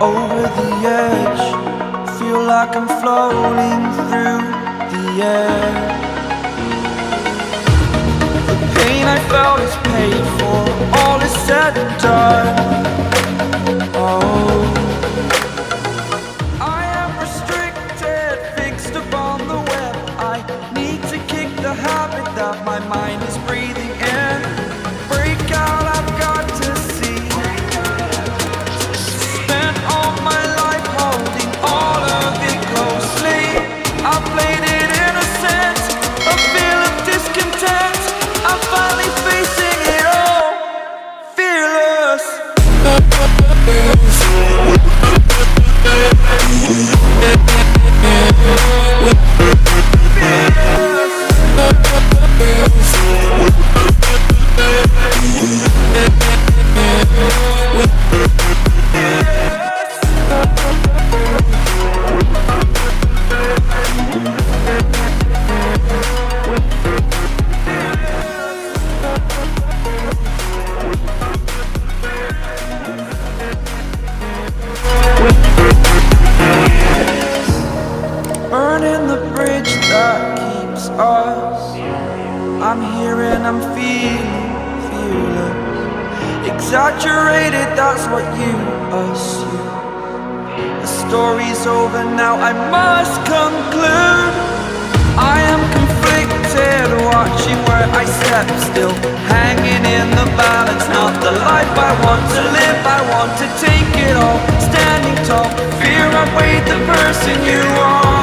over the edge. Feel like I'm floating through the air. The pain I felt is paid for, all is said and done. Oh, I am restricted, fixed upon the web. I need to kick the habit that my mind is breathing in. Break out, I've got to see. Spent all my life holding all of it closely. I played it innocent, a feel of discontent. I'm finally facing it all, fearless. Burning the bridge that keeps us. I'm here and I'm feeling fearless. Exaggerated, that's what you assume. The story's over now, I must conclude. I am conflicted, watching where I step still, hanging in the balance. Not the life I want to live, I want to take it all. Standing tall, fear I've weighed the person you are.